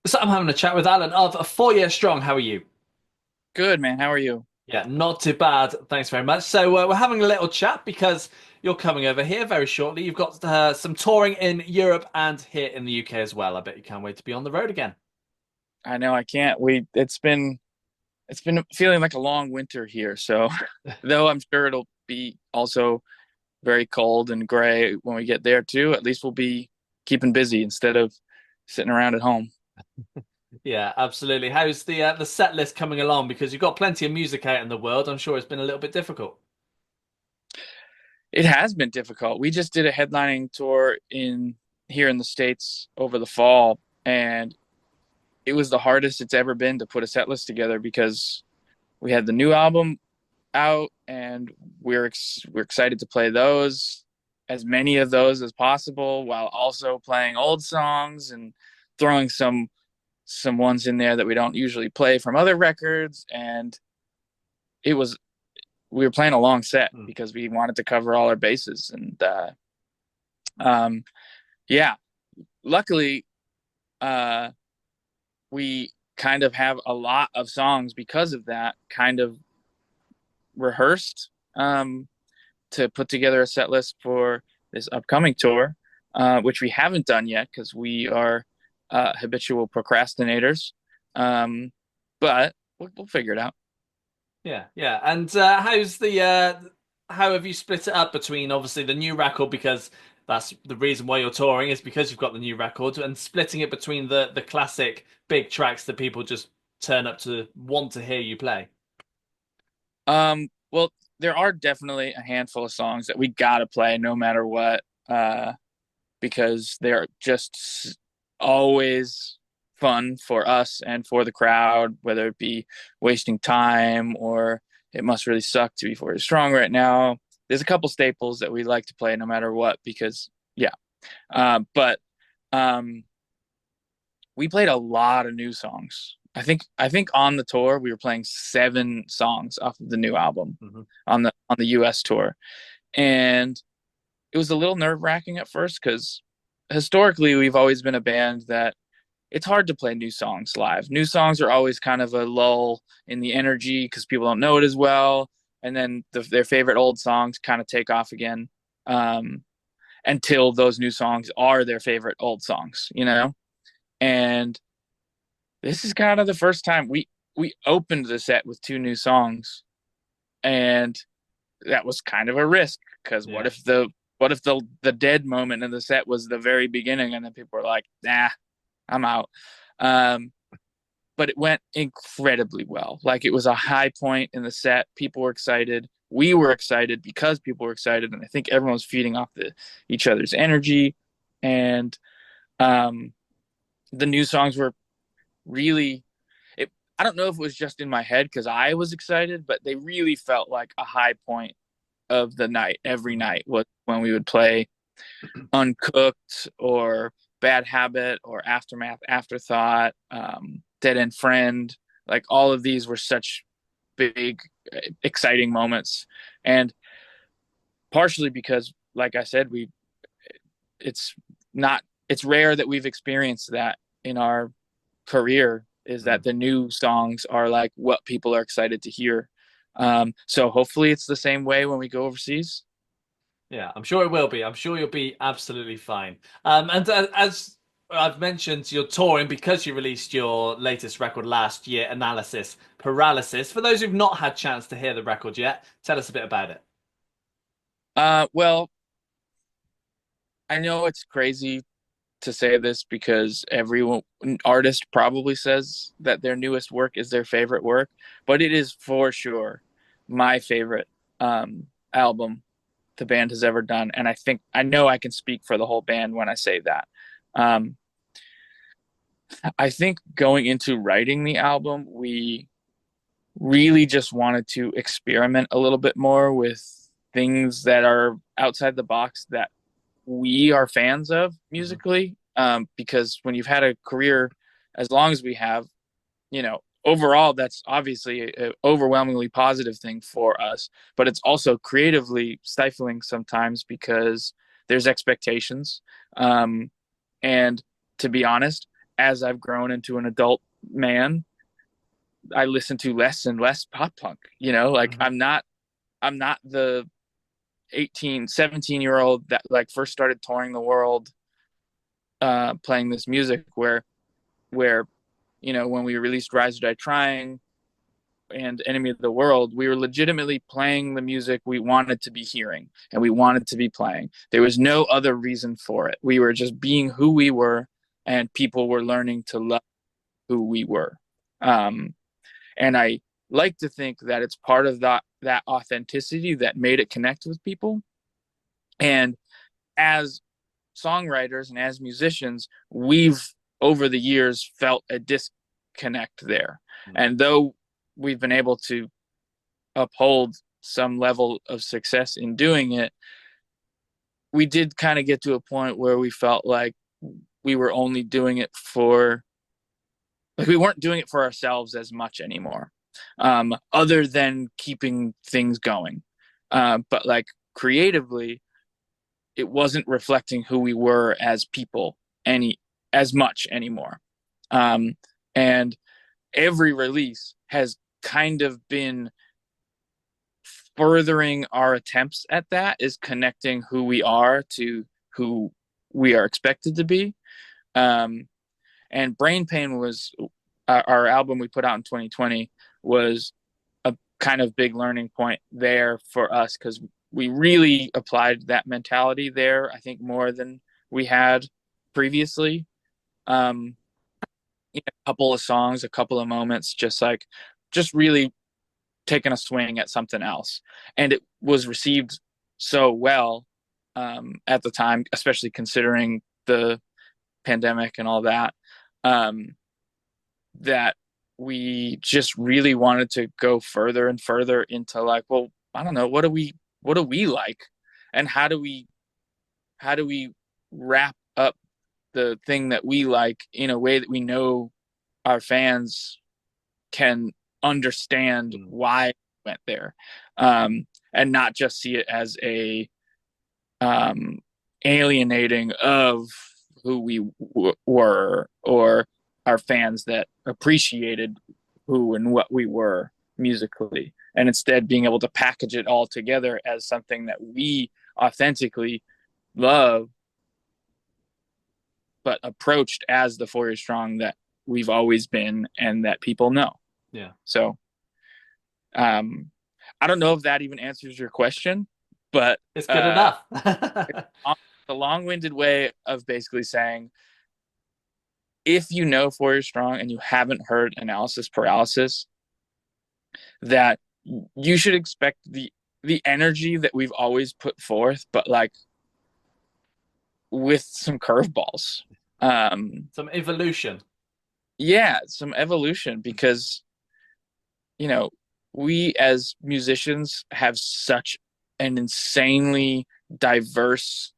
So I'm having a chat with Alan of A 4 Year Strong. How are you? Good, man. How are you? Yeah, not too bad. Thanks very much. So we're having a little chat because you're coming over here very shortly. You've got some touring in Europe and here in the UK as well. I bet you can't wait to be on the road again. I know I can't wait. It's been feeling like a long winter here. So, though I'm sure it'll be also very cold and gray when we get there too, at least we'll be keeping busy instead of sitting around at home. Yeah, absolutely. How's the set list coming along? Because you've got plenty of music out in the world. I'm sure it's been a little bit difficult. It has been difficult. We just did a headlining tour in here in the States over the fall, and it was the hardest it's ever been to put a set list together because we had the new album out, and we're excited to play those, as many of those as possible, while also playing old songs and throwing some ones in there that we don't usually play from other records. And it was we were playing a long set Hmm. because we wanted to cover all our bases. And um, yeah, luckily uh, we kind of have a lot of songs because of that kind of rehearsed, to put together a set list for this upcoming tour, which we haven't done yet because we are habitual procrastinators. Um, but we'll figure it out. Yeah, yeah. And how have you split it up between obviously the new record because that's the reason why you're touring is because you've got the new record and splitting it between the classic big tracks that people just turn up to want to hear you play. Well, there are definitely a handful of songs that we gotta play no matter what, because they're just always fun for us and for the crowd, whether it be wasting time or it must really suck to be for strong right now. There's a couple staples that we like to play no matter what because yeah. But um, we played a lot of new songs. I think on the tour we were playing 7 songs off of the new album Hmm. on the US tour. And it was a little nerve-wracking at first because historically we've always been a band that it's hard to play new songs live. New songs are always kind of a lull in the energy because people don't know it as well, and then their favorite old songs kind of take off again, um, until those new songs are their favorite old songs. And this is kind of the first time we opened the set with 2 new songs, and that was kind of a risk because what Yeah. if the dead moment in the set was the very beginning, and then people were like, nah, I'm out. Um, but it went incredibly well. Like, it was a high point in the set. People were excited. We were excited because people were excited, and I think everyone was feeding off each other's energy. And um, the new songs were really. It, I don't know if it was just in my head because I was excited, but they really felt like a high point of the night. Every Mhm. night was when we would play Uncooked or Bad Habit or Aftermath, Afterthought, Dead End Friend. Like, all of these were such big, exciting moments. And partially because, like I said, it's it's rare that we've experienced that in our career, is that Mm. the new songs are like what people are excited to hear. So hopefully it's the same way when we go overseas. Yeah, I'm sure it will be. I'm sure you'll be absolutely fine. And as I've mentioned, you're touring because you released your latest record last year, Analysis Paralysis. For those who've not had chance to hear the record yet, tell us a bit about it. Well, I know it's crazy to say this because every artist probably says that their newest work is their favorite work, but it is for sure my favorite album the band has ever done. And I know I can speak for the whole band when I say that. Um, I think going into writing the album, we really just wanted to experiment a little bit more with things that are outside the box that we are fans of Hmm. musically. Because when you've had a career as long as we have, overall, that's obviously an overwhelmingly positive thing for us. But it's also creatively stifling sometimes because there's expectations. And to be honest, as I've grown into an adult man, I listen to less and less pop punk. Like Hmm. I'm not the 18, 17-year old that like first started touring the world playing this music where when we released Rise or Die Trying and Enemy of the World, we were legitimately playing the music we wanted to be hearing and we wanted to be playing. There was no other reason for it. We were just being who we were, and people were learning to love who we were. Um, and I like to think that it's part of that authenticity that made it connect with people. And as songwriters and as musicians, we've over the years felt a disconnect there. And though we've been able to uphold some level of success in doing it, we did kind of get to a point where we felt like we were only doing it for, like, we weren't doing it for ourselves as much anymore, other than keeping things going. But like creatively, it wasn't reflecting who we were as people any as much anymore. Um, and every release has kind of been furthering our attempts at that, is connecting who we are to who we are expected to be. Um, and Brain Pain was our album we put out in 2020 was a kind of big learning point there for us, because we really applied that mentality there, I think, more than we had previously. Um, a couple of songs, a couple of moments, just really taking a swing at something else. And it was received so well at the time, especially considering the pandemic and all that, um, that we just really wanted to go further and further into like, well, I don't know, what do we like, and how do we wrap up the thing that we like in a way that we know our fans can understand Mm. why we went there, and not just see it as a um, alienating of who we were, or our fans that appreciated who and what we were musically, and instead being able to package it all together as something that we authentically love, but approached as the Four Year Strong that we've always been and that people know. Yeah. So um, I don't know if that even answers your question, but It's good enough. a long-winded way of basically saying, if you know Four Year Strong and you haven't heard Analysis Paralysis, that you should expect the energy that we've always put forth, but like with some curveballs. Some evolution. Yeah, some evolution, because you know we as musicians have such an insanely diverse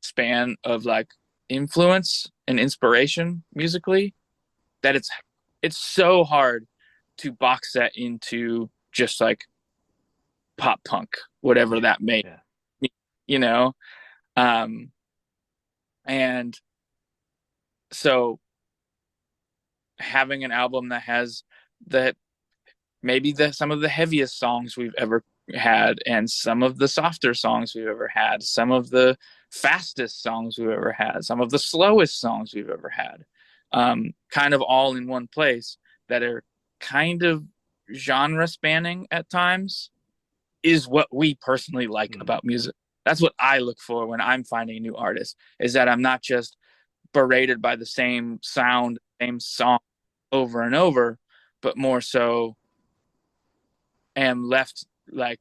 span of like influence and inspiration musically, that it's so hard to box that into just like pop punk, whatever Yeah. that may Yeah. be, you know. um and so having an album that has that, maybe some of the heaviest songs we've ever had, and some of the softer songs we've ever had, some of the fastest songs we've ever had, some of the slowest songs we've ever had, kind of all in one place, that are kind of genre spanning at times, is what we personally like Mm. about music. That's what I look for when I'm finding a new artist, is that I'm not just berated by the same sound, same song over and over, but more so am left like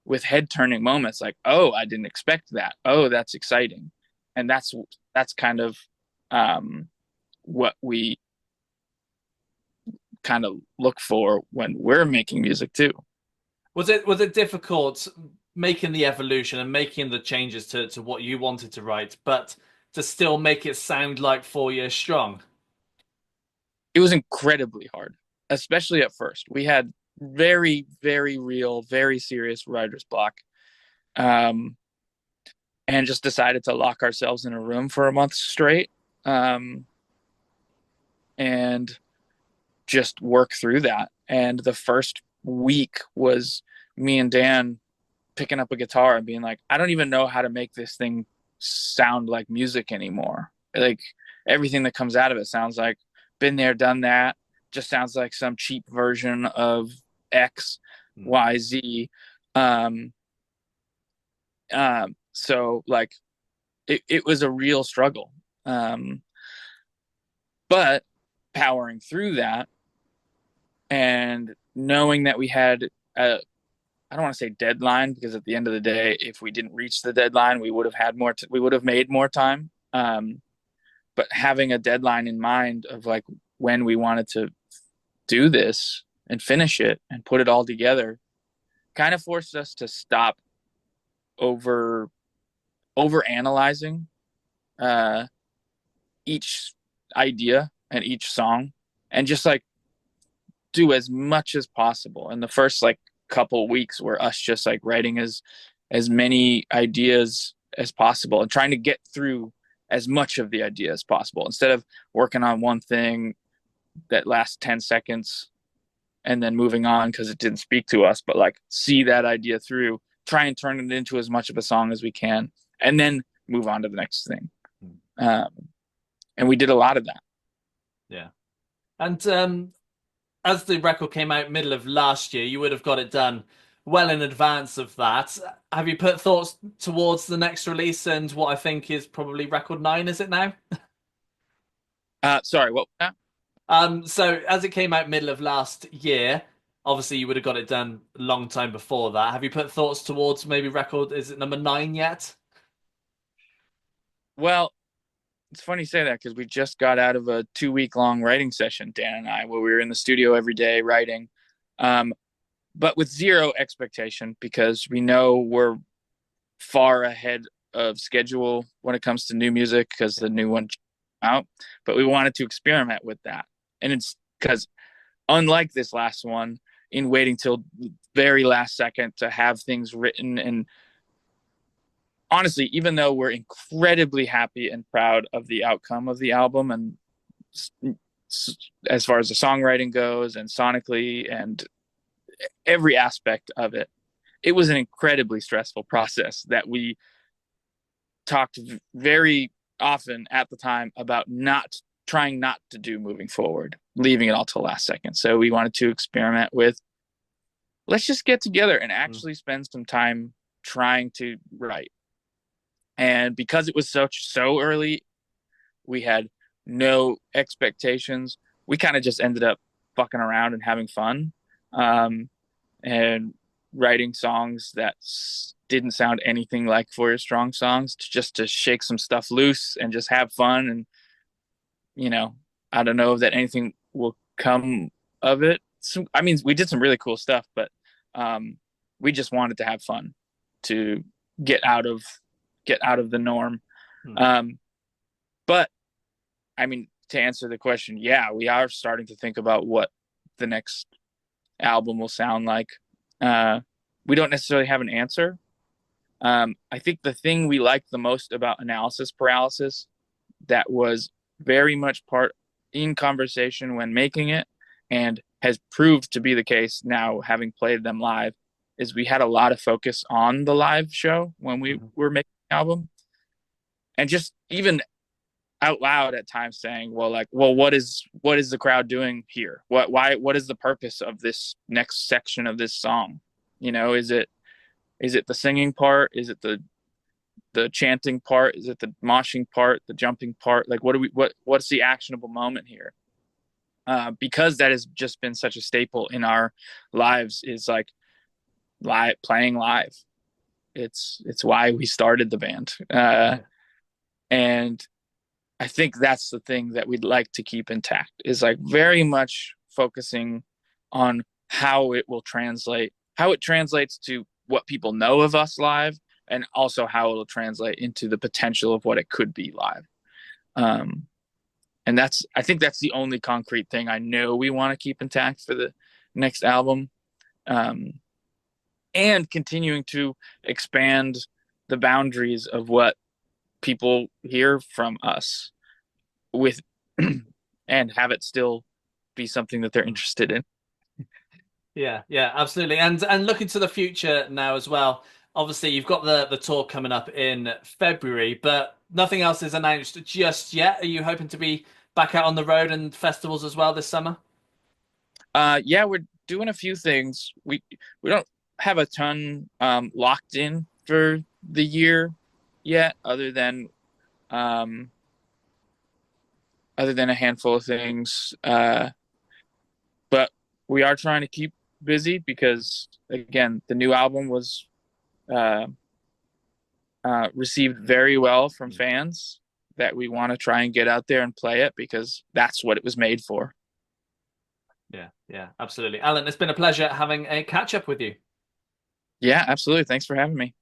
with head turning moments, like, oh, I didn't expect that, oh, that's exciting. And that's kind of what we kind of look for when we're making music too. Was it difficult making the evolution and making the changes to what you wanted to write, but to still make it sound like 4 Years Strong? It was incredibly hard, especially at first. We had very, very real, very serious writer's block, um, and just decided to lock ourselves in a room for a month straight, um, and just work through that. And the first week was me and Dan picking up a guitar and being like, I don't even know how to make this thing sound like music anymore. Like everything that comes out of it sounds like been there, done that. Just sounds like some cheap version of X, Mm. Y, Z. Um, so like it was a real struggle. Um, but powering through that and knowing that we had a, I don't want to say deadline, because at the end of the day, if we didn't reach the deadline, we would have had more. We would have made more time. But having a deadline in mind of like when we wanted to do this and finish it and put it all together kind of forced us to stop over analyzing uh, each idea and each song, and just like do as much as possible. And the first like couple weeks were us just like writing as many ideas as possible and trying to get through as much of the idea as possible, instead of working on one thing that lasts 10 seconds and then moving on because it didn't speak to us, but like see that idea through, try and turn it into as much of a song as we can, and then move on to the next thing. um, and we did a lot of that. Yeah. And as the record came out middle of last year, you would have got it done well in advance of that. Have you put thoughts towards the next release and what I think is probably record 9, is it now? Sorry, what was that? So as it came out middle of last year, obviously you would have got it done a long time before that. Have you put thoughts towards maybe record, is it number 9 yet? Well, it's funny you say that because we just got out of a 2 week long writing session, Dan and I, where we were in the studio every day writing, um, but with zero expectation because we know we're far ahead of schedule when it comes to new music because the new one came out. But we wanted to experiment with that, and it's because unlike this last one, in waiting till very last second to have things written, and honestly, even though we're incredibly happy and proud of the outcome of the album, and as far as the songwriting goes and sonically and every aspect of it, it was an incredibly stressful process that we talked very often at the time about not trying not to do moving forward, leaving it all till last second. So we wanted to experiment with, let's just get together and Mm. actually spend some time trying to write. And because it was so early, we had no expectations. We kind of just ended up fucking around and having fun, and writing songs that didn't sound anything like For Your Strong songs, just to shake some stuff loose and just have fun. And you know, I don't know that anything will come of it. I mean, we did some really cool stuff, but we just wanted to have fun, to get out of the norm. Mm. But I mean, to answer the question, yeah, we are starting to think about what the next album will sound like. We don't necessarily have an answer. I think the thing we liked the most about Analysis Paralysis, that was very much part in conversation when making it, and has proved to be the case now having played them live, is we had a lot of focus on the live show when we were making the album, and just even out loud at times saying, well, what is the crowd doing here? What is the purpose of this next section of this song? You know, is it the singing part? Is it the chanting part? Is it the moshing part, the jumping part? Like, what's the actionable moment here? Because that has just been such a staple in our lives, is like playing live. It's why we started the band. And I think that's the thing that we'd like to keep intact, is like very much focusing on how it translates to what people know of us live, and also how it'll translate into the potential of what it could be live. And I think that's the only concrete thing I know we want to keep intact for the next album. And continuing to expand the boundaries of what people hear from us, with and have it still be something that they're interested in. Yeah, yeah, absolutely. And looking to the future now as well. Obviously, you've got the tour coming up in February, but nothing else is announced just yet. Are you hoping to be back out on the road and festivals as well this summer? Yeah, we're doing a few things. We don't have a ton locked in for the year yet, um, other than a handful of things. But we are trying to keep busy because, again, the new album was uh, received very well from fans. That we want to try and get out there and play it because that's what it was made for. Yeah, yeah, absolutely. Alan, it's been a pleasure having a catch up with you. Yeah, absolutely. Thanks for having me.